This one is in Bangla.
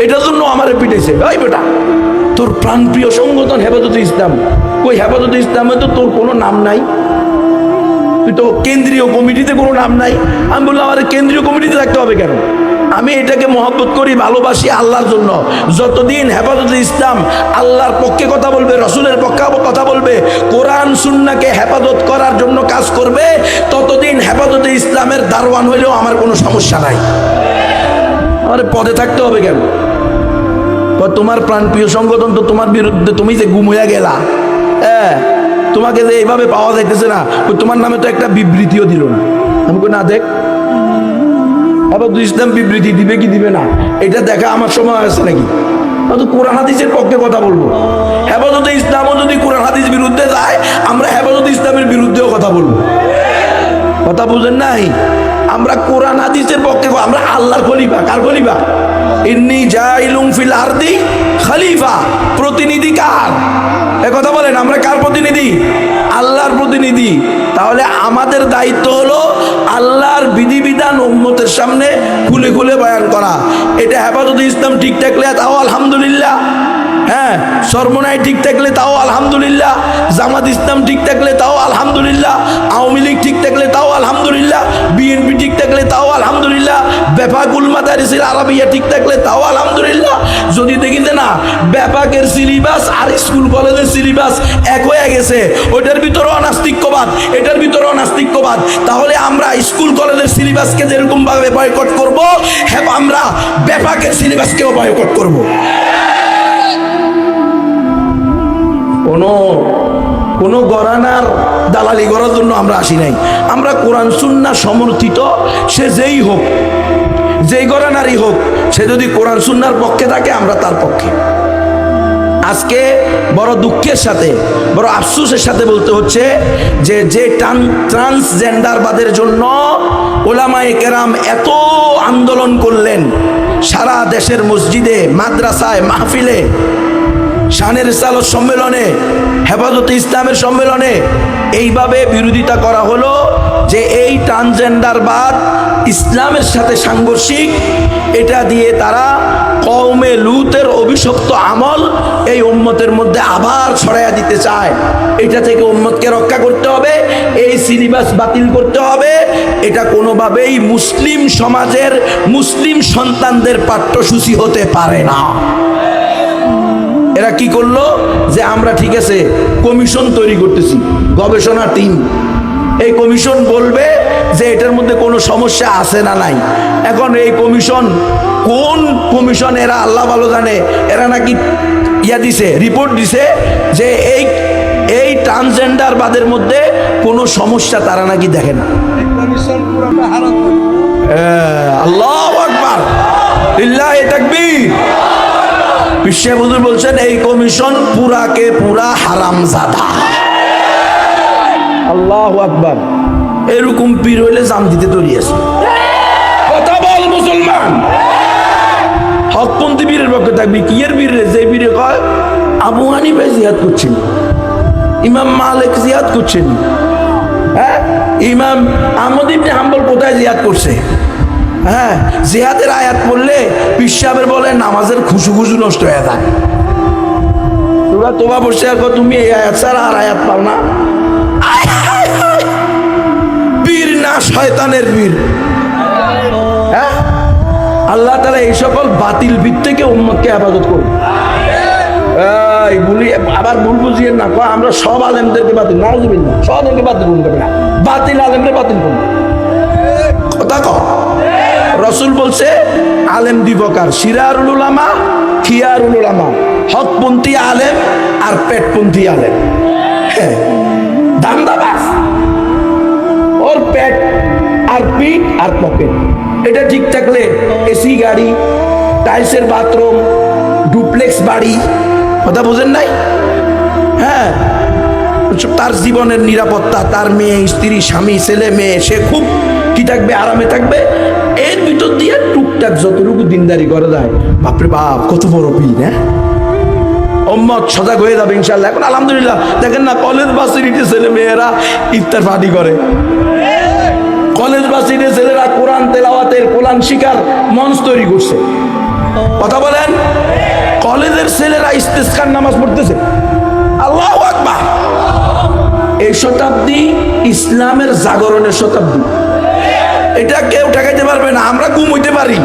এটার জন্য আমারে পিটাইছে। ওই বেটা, তোর প্রাণপ্রিয় সংগঠন হেফাজতে ইসলাম, ওই হেফাজতে ইসলামে তো তোর কোনো নাম নাই, তুই তো কেন্দ্রীয় কমিটিতে কোনো নাম নাই। আমি বললাম আমার কেন্দ্রীয় কমিটিতে থাকতে হবে কেন? আমি এটাকে মহব্বত করি, ভালোবাসি আল্লাহর জন্য। যতদিন হেফাজতে ইসলাম আল্লাহর পক্ষে কথা বলবে, রসুলের পক্ষে কথা বলবে, কোরআন সুন্নাহকে হেফাজত করার জন্য কাজ করবে, ততদিন হেফাজতে ইসলামের দারওয়ান হইলেও আমার কোনো সমস্যা নাই। আমার পদে থাকতে হবে কেন? তোমার প্রাণপ্রিয় সংগঠন তো তোমার বিরুদ্ধে, তুমি যে গুম হইয়া গেলা, হ্যাঁ, তোমাকে যে এইভাবে পাওয়া যাইতেছে না, তোমার নামে তো একটা বিবৃতিও দিল না। আমি কই না, দেখ হেফাজতে ইসলাম বিবৃতি দিবে কি দিবে না এটা দেখা আমার সময় আছে নাকি? তো কোরআন হাদিসের পক্ষে কথা বলবো। হেফাজতে ইসলামও যদি কোরআন হাদিস বিরুদ্ধে যায়, আমরা হেফাজতে ইসলামের বিরুদ্ধেও কথা বলবো। কথা বুঝেন নাই? আমরা কোরআন হাদিসের পক্ষে, আমরা আল্লাহর খলিফা। কার খলিফা? ইন্নী জাইলুম ফিল আরদি খলিফা। প্রতিনিধি কার? কথা বলেন, আমরা কার প্রতিনিধি? আল্লাহর প্রতিনিধি। তাহলে আমাদের দায়িত্ব হলো আল্লাহর বিধিবিধান উম্মতের সামনে খুলে খুলে বয়ান করা। এটা হেফাজতে ইসলাম ঠিক থাকলে তাও আলহামদুলিল্লাহ, হ্যাঁ, সরমনাই ঠিক থাকলে তাও আলহামদুলিল্লাহ, জামাত ইসলাম ঠিক থাকলে তাও আলহামদুলিল্লাহ, আওয়ামী লীগ ঠিক থাকলে তাও আলহামদুলিল্লাহ, বিএনপি ঠিক থাকলে তাও আলহামদুলিল্লাহ, বেফাকুল মাদারিসিল আরাবিয়া ঠিক থাকলে তাও আলহামদুলিল্লাহ। যদি দেখি যে না, বেফাকের সিলেবাস আর স্কুল কলেজের সিলেবাস এক হয়ে গেছে, ওইটার ভিতরেও নাস্তিক্যবাদ, এটার ভিতরেও নাস্তিক্যবাদ, তাহলে আমরা স্কুল কলেজের সিলেবাসকে যেরকম ভাবে বয়কট করব, হ্যাঁ, আমরা বেফাকের সিলেবাসকেও বয়কট করব। কোনো গরানার দালালি করার জন্য আমরা আসি নাই। আমরা কোরআন সুন্নাহ সমর্থিত, সে যেই হোক, যেই গরানারই হোক, সে যদি কোরআন সুন্নাহর পক্ষে থাকে আমরা তার পক্ষে। আজকে বড় দুঃখের সাথে, বড় আফসোসের সাথে বলতে হচ্ছে যে ট্রান্সজেন্ডারবাদের জন্য ওলামায়ে কেরাম এত আন্দোলন করলেন, সারা দেশের মসজিদে, মাদ্রাসায়, মাহফিলে, শানের রিসালাত সম্মেলনে, হেফাজতে ইসলামের সম্মেলনে এইভাবে বিরোধিতা করা হলো যে এই ট্রান্সজেন্ডারবাদ ইসলামের সাথে সাংঘর্ষিক। এটা দিয়ে তারা কওমে লুতের অভিশপ্ত আমল এই উম্মতের মধ্যে আবার ছড়াইয়া দিতে চায়। এটা থেকে উম্মতকে রক্ষা করতে হবে, এই সিলেবাস বাতিল করতে হবে। এটা কোনোভাবেই মুসলিম সমাজের, মুসলিম সন্তানদের পাঠ্যসূচি হতে পারে না। এরা কি করলো যে আমরা ঠিক আছে কমিশন তৈরি করতেছি, গবেষণা টিম, এই কমিশন বলবে যে এটার মধ্যে কোনো সমস্যা আছে না নাই। এখন এই কমিশন কোন কমিশন এরা আল্লাহ ভালো জানে, এরা নাকি দিছে, রিপোর্ট দিছে যে এই ট্রান্সজেন্ডারবাদের মধ্যে কোনো সমস্যা তারা নাকি দেখে না। আল্লাহু আকবার, লিল্লাহি তাকবীর। বিশ্ব হুজুর বলছেন এই কমিশন পুরাকে পুরা হারামজাদা। আল্লাহু আকবার। এরকম পীর হইলে জান দিতে তৈরি আছে। কথা বল মুসলমান, হকপন্থী বীরের পক্ষে থাকবি। কি এর বীর? যে বীরে কয় আবু হানিফা জিহাদ করছেন, ইমাম মালিক জিহাদ করছেন, হ্যাঁ, ইমাম আহমদ ইবনে হাম্বল কোথায় জিহাদ করছে? হ্যাঁ, জিহাদের আয়াত পড়লে পীর সাহেবের বলে নামাজের খুশু খুশু নষ্ট হয়ে যায়। তোবা বসে আর তুমি এই আয়াত ছাড়া আর আয়াত পাও না। বীর না শয়তানের বীর। হ্যাঁ, আল্লাহ তাআলা এই সকল বাতিল বীর থেকে উম্মতকে হেফাজত করুন। এই বলি আবার ভুল বুঝিয়ে না, আমরা সব আলেমদেরকে বাতিল, নাউজুবিল্লাহ, সব আলেমকে বাতিল করবে না, বাতিল আলেমকে বাতিল করবে। কথা কও। রসুল বলছে আলেম দুই প্রকার, শিরারুল উলামা, খিয়ারুল উলামা। হকপন্থী আলেম আর পেটপন্থী আলেম। হ্যাঁ, দান্দাবাজ, ওর পেট আর পিঠ আর পকেট এটা ঠিক থাকলে এসি গাড়ি, টাইলসের বাথরুম, ডুপ্লেক্স বাড়ি, কথা বুঝেন নাই? হ্যাঁ, তার জীবনের নিরাপত্তা, তার মেয়ে, স্ত্রী, স্বামী, ছেলে মেয়ে, সে খুব কি থাকবে, আরামে থাকবে। এর ভিতর দিয়ে টুকটাক যতটুকু দিনদারি করা যায়, বাপরে বাপ কত বড় পীর। হ্যাঁ, উম্মত সজাগ হয়ে যাবে ইনশাআল্লাহ। এখন আলহামদুলিল্লাহ দেখেন না, কলেজ ভার্সিটিতে ছেলে মেয়েরা ইফতার পার্টি করে, কলেজ ভার্সিটির ছেলেরা কোরআন তেলাওয়াতের, কোরআন শিকার মঞ্চ তৈরি করছে। কথা বলেন। কলেজের ছেলেরা ইস্তেসকার নামাজ পড়তেছে, আল্লাহু আকবার। এই শতাব্দী ইসলামের জাগরণের শতাব্দী, এটা কেউ ঠেকাইতে পারবে না। আমরা ঘুম হইতে পারি।